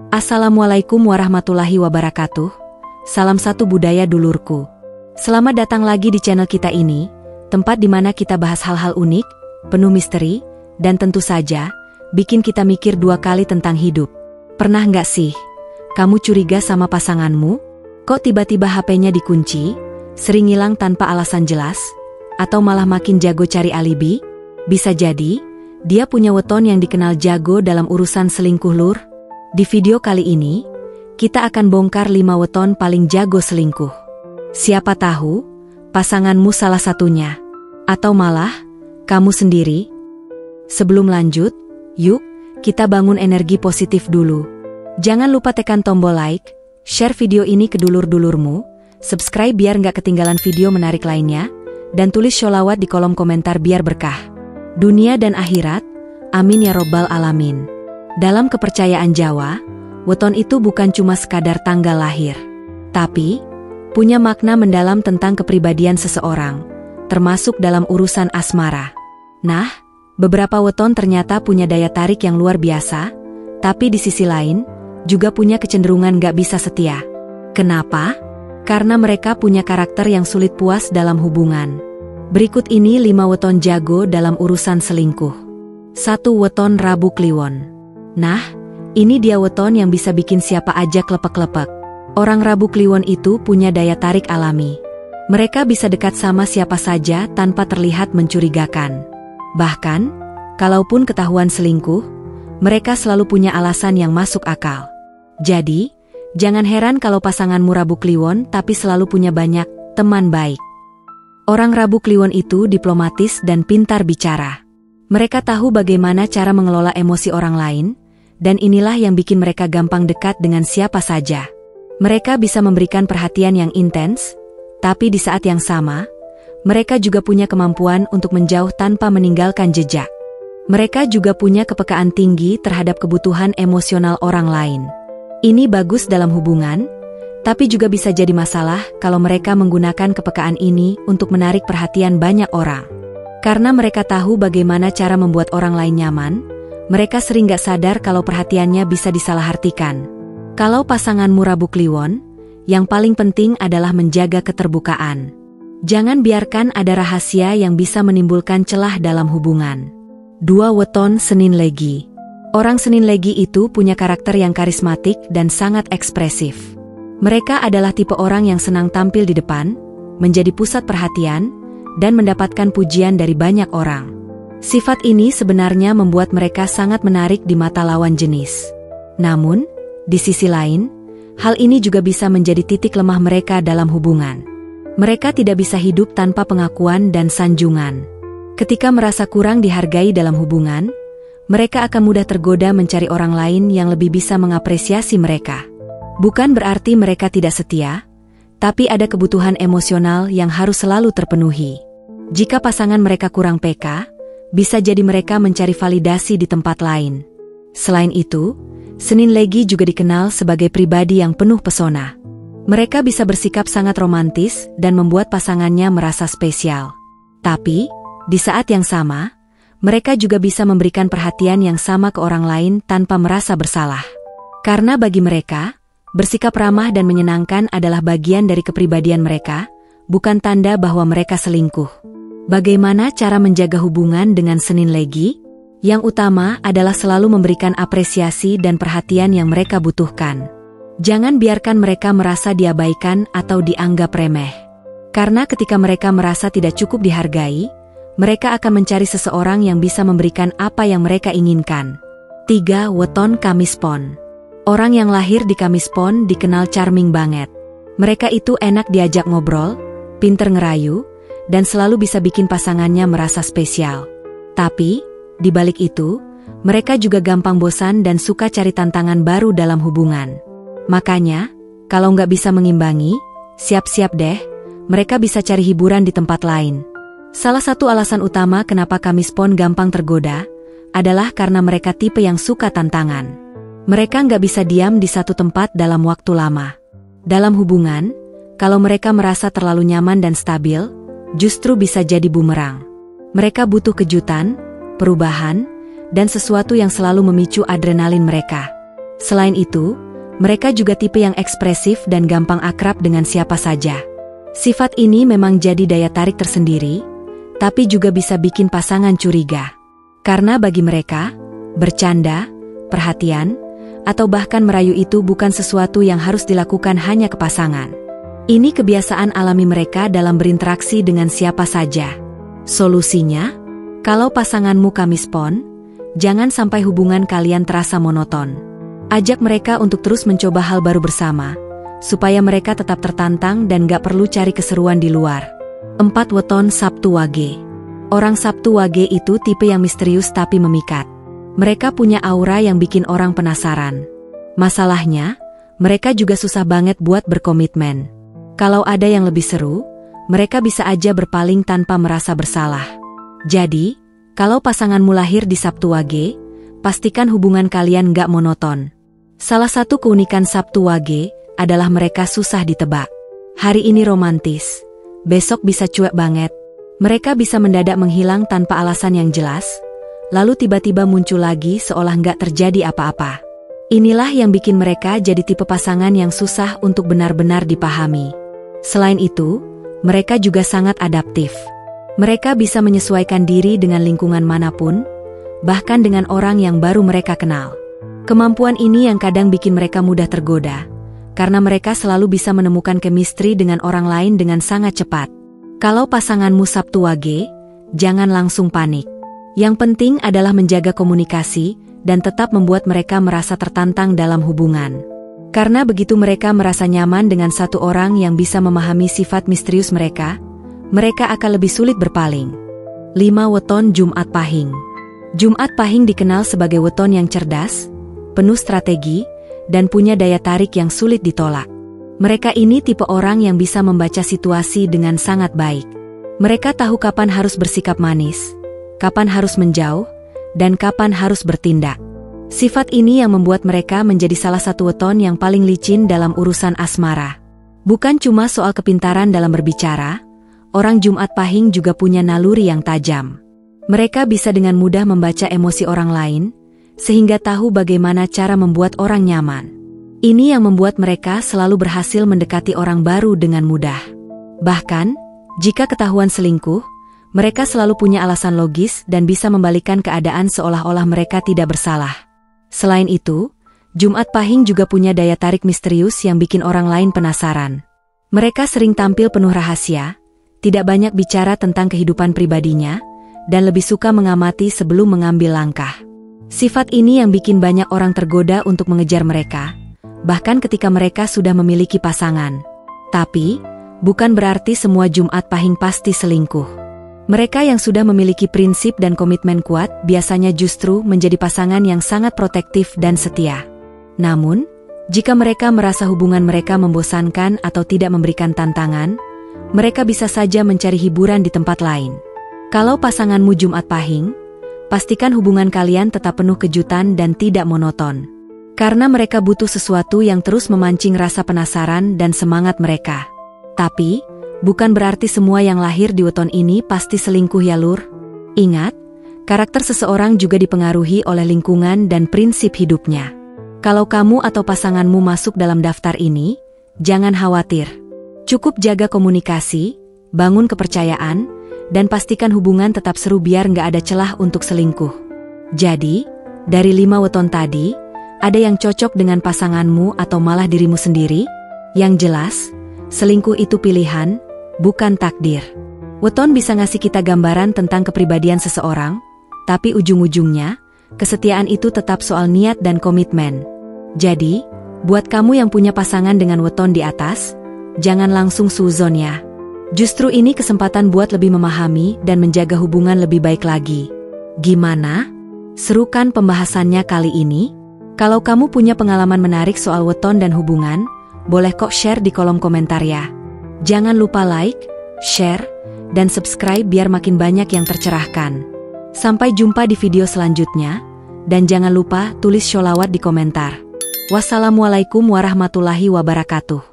Assalamualaikum warahmatullahi wabarakatuh. Salam satu budaya dulurku. Selamat datang lagi di channel kita ini, tempat di mana kita bahas hal-hal unik, penuh misteri, dan tentu saja, bikin kita mikir dua kali tentang hidup. Pernah nggak sih, kamu curiga sama pasanganmu? Kok tiba-tiba HP-nya dikunci, sering hilang tanpa alasan jelas, atau malah makin jago cari alibi? Bisa jadi, dia punya weton yang dikenal jago dalam urusan selingkuh lur. Di video kali ini, kita akan bongkar 5 weton paling jago selingkuh. Siapa tahu, pasanganmu salah satunya. Atau malah, kamu sendiri. Sebelum lanjut, yuk, kita bangun energi positif dulu. Jangan lupa tekan tombol like, share video ini ke dulur-dulurmu, subscribe biar nggak ketinggalan video menarik lainnya, dan tulis sholawat di kolom komentar biar berkah. Dunia dan akhirat, amin ya robbal alamin. Dalam kepercayaan Jawa, weton itu bukan cuma sekadar tanggal lahir, tapi punya makna mendalam tentang kepribadian seseorang, termasuk dalam urusan asmara. Nah, beberapa weton ternyata punya daya tarik yang luar biasa, tapi di sisi lain, juga punya kecenderungan gak bisa setia. Kenapa? Karena mereka punya karakter yang sulit puas dalam hubungan. Berikut ini 5 weton jago dalam urusan selingkuh. 1. Weton Rabu Kliwon. Nah, ini dia weton yang bisa bikin siapa aja klepek-klepek. Orang Rabu Kliwon itu punya daya tarik alami. Mereka bisa dekat sama siapa saja tanpa terlihat mencurigakan. Bahkan, kalaupun ketahuan selingkuh, mereka selalu punya alasan yang masuk akal. Jadi, jangan heran kalau pasanganmu Rabu Kliwon tapi selalu punya banyak teman baik. Orang Rabu Kliwon itu diplomatis dan pintar bicara. Mereka tahu bagaimana cara mengelola emosi orang lain, dan inilah yang bikin mereka gampang dekat dengan siapa saja. Mereka bisa memberikan perhatian yang intens, tapi di saat yang sama, mereka juga punya kemampuan untuk menjauh tanpa meninggalkan jejak. Mereka juga punya kepekaan tinggi terhadap kebutuhan emosional orang lain. Ini bagus dalam hubungan, tapi juga bisa jadi masalah kalau mereka menggunakan kepekaan ini untuk menarik perhatian banyak orang. Karena mereka tahu bagaimana cara membuat orang lain nyaman, mereka sering gak sadar kalau perhatiannya bisa disalahartikan. Kalau pasanganmu Rabu Kliwon, yang paling penting adalah menjaga keterbukaan. Jangan biarkan ada rahasia yang bisa menimbulkan celah dalam hubungan. 2. Weton Senin Legi. Orang Senin Legi itu punya karakter yang karismatik dan sangat ekspresif. Mereka adalah tipe orang yang senang tampil di depan, menjadi pusat perhatian, dan mendapatkan pujian dari banyak orang. Sifat ini sebenarnya membuat mereka sangat menarik di mata lawan jenis. Namun, di sisi lain, hal ini juga bisa menjadi titik lemah mereka dalam hubungan. Mereka tidak bisa hidup tanpa pengakuan dan sanjungan. Ketika merasa kurang dihargai dalam hubungan, mereka akan mudah tergoda mencari orang lain yang lebih bisa mengapresiasi mereka. Bukan berarti mereka tidak setia, tapi ada kebutuhan emosional yang harus selalu terpenuhi. Jika pasangan mereka kurang peka, bisa jadi mereka mencari validasi di tempat lain. Selain itu, Senin Legi juga dikenal sebagai pribadi yang penuh pesona. Mereka bisa bersikap sangat romantis dan membuat pasangannya merasa spesial. Tapi, di saat yang sama, mereka juga bisa memberikan perhatian yang sama ke orang lain tanpa merasa bersalah. Karena bagi mereka, bersikap ramah dan menyenangkan adalah bagian dari kepribadian mereka, bukan tanda bahwa mereka selingkuh. Bagaimana cara menjaga hubungan dengan Senin Legi? Yang utama adalah selalu memberikan apresiasi dan perhatian yang mereka butuhkan. Jangan biarkan mereka merasa diabaikan atau dianggap remeh. Karena ketika mereka merasa tidak cukup dihargai, mereka akan mencari seseorang yang bisa memberikan apa yang mereka inginkan. 3. Weton Kamis Pon. Orang yang lahir di Kamis Pon dikenal charming banget. Mereka itu enak diajak ngobrol, pinter ngerayu, dan selalu bisa bikin pasangannya merasa spesial. Tapi, di balik itu, mereka juga gampang bosan dan suka cari tantangan baru dalam hubungan. Makanya, kalau nggak bisa mengimbangi, siap-siap deh, mereka bisa cari hiburan di tempat lain. Salah satu alasan utama kenapa Kamis Pon gampang tergoda, adalah karena mereka tipe yang suka tantangan. Mereka nggak bisa diam di satu tempat dalam waktu lama. Dalam hubungan, kalau mereka merasa terlalu nyaman dan stabil, justru bisa jadi bumerang. Mereka butuh kejutan, perubahan, dan sesuatu yang selalu memicu adrenalin mereka. Selain itu, mereka juga tipe yang ekspresif dan gampang akrab dengan siapa saja. Sifat ini memang jadi daya tarik tersendiri, tapi juga bisa bikin pasangan curiga. Karena bagi mereka, bercanda, perhatian, atau bahkan merayu itu bukan sesuatu yang harus dilakukan hanya ke pasangan. Ini kebiasaan alami mereka dalam berinteraksi dengan siapa saja. Solusinya, kalau pasanganmu kamispon, jangan sampai hubungan kalian terasa monoton. Ajak mereka untuk terus mencoba hal baru bersama, supaya mereka tetap tertantang dan gak perlu cari keseruan di luar. 4 weton Sabtu Wage. Orang Sabtu Wage itu tipe yang misterius tapi memikat. Mereka punya aura yang bikin orang penasaran. Masalahnya, mereka juga susah banget buat berkomitmen. Kalau ada yang lebih seru, mereka bisa aja berpaling tanpa merasa bersalah. Jadi, kalau pasanganmu lahir di Sabtu Wage, pastikan hubungan kalian gak monoton. Salah satu keunikan Sabtu Wage adalah mereka susah ditebak. Hari ini romantis, besok bisa cuek banget. Mereka bisa mendadak menghilang tanpa alasan yang jelas, lalu tiba-tiba muncul lagi seolah nggak terjadi apa-apa. Inilah yang bikin mereka jadi tipe pasangan yang susah untuk benar-benar dipahami. Selain itu, mereka juga sangat adaptif. Mereka bisa menyesuaikan diri dengan lingkungan manapun, bahkan dengan orang yang baru mereka kenal. Kemampuan ini yang kadang bikin mereka mudah tergoda, karena mereka selalu bisa menemukan chemistry dengan orang lain dengan sangat cepat. Kalau pasanganmu Sabtu Wage, jangan langsung panik. Yang penting adalah menjaga komunikasi dan tetap membuat mereka merasa tertantang dalam hubungan. Karena begitu mereka merasa nyaman dengan satu orang yang bisa memahami sifat misterius mereka akan lebih sulit berpaling. 5 weton Jumat Pahing. Jumat Pahing dikenal sebagai weton yang cerdas, penuh strategi, dan punya daya tarik yang sulit ditolak. Mereka ini tipe orang yang bisa membaca situasi dengan sangat baik. Mereka tahu kapan harus bersikap manis, kapan harus menjauh, dan kapan harus bertindak. Sifat ini yang membuat mereka menjadi salah satu weton yang paling licin dalam urusan asmara. Bukan cuma soal kepintaran dalam berbicara, orang Jumat Pahing juga punya naluri yang tajam. Mereka bisa dengan mudah membaca emosi orang lain, sehingga tahu bagaimana cara membuat orang nyaman. Ini yang membuat mereka selalu berhasil mendekati orang baru dengan mudah. Bahkan, jika ketahuan selingkuh, mereka selalu punya alasan logis dan bisa membalikkan keadaan seolah-olah mereka tidak bersalah. Selain itu, Jumat Pahing juga punya daya tarik misterius yang bikin orang lain penasaran. Mereka sering tampil penuh rahasia, tidak banyak bicara tentang kehidupan pribadinya, dan lebih suka mengamati sebelum mengambil langkah. Sifat ini yang bikin banyak orang tergoda untuk mengejar mereka, bahkan ketika mereka sudah memiliki pasangan. Tapi, bukan berarti semua Jumat Pahing pasti selingkuh. Mereka yang sudah memiliki prinsip dan komitmen kuat biasanya justru menjadi pasangan yang sangat protektif dan setia. Namun, jika mereka merasa hubungan mereka membosankan atau tidak memberikan tantangan, mereka bisa saja mencari hiburan di tempat lain. Kalau pasanganmu Jumat Pahing, pastikan hubungan kalian tetap penuh kejutan dan tidak monoton. Karena mereka butuh sesuatu yang terus memancing rasa penasaran dan semangat mereka. Tapi, bukan berarti semua yang lahir di weton ini pasti selingkuh ya lur. Ingat, karakter seseorang juga dipengaruhi oleh lingkungan dan prinsip hidupnya. Kalau kamu atau pasanganmu masuk dalam daftar ini, jangan khawatir. Cukup jaga komunikasi, bangun kepercayaan, dan pastikan hubungan tetap seru biar nggak ada celah untuk selingkuh. Jadi, dari 5 weton tadi, ada yang cocok dengan pasanganmu atau malah dirimu sendiri? Yang jelas, selingkuh itu pilihan, bukan takdir. Weton bisa ngasih kita gambaran tentang kepribadian seseorang, tapi ujung-ujungnya, kesetiaan itu tetap soal niat dan komitmen. Jadi, buat kamu yang punya pasangan dengan weton di atas, jangan langsung suzon ya. Justru ini kesempatan buat lebih memahami dan menjaga hubungan lebih baik lagi. Gimana? Seru kan pembahasannya kali ini? Kalau kamu punya pengalaman menarik soal weton dan hubungan, boleh kok share di kolom komentar ya. Jangan lupa like, share, dan subscribe biar makin banyak yang tercerahkan. Sampai jumpa di video selanjutnya, dan jangan lupa tulis sholawat di komentar. Wassalamualaikum warahmatullahi wabarakatuh.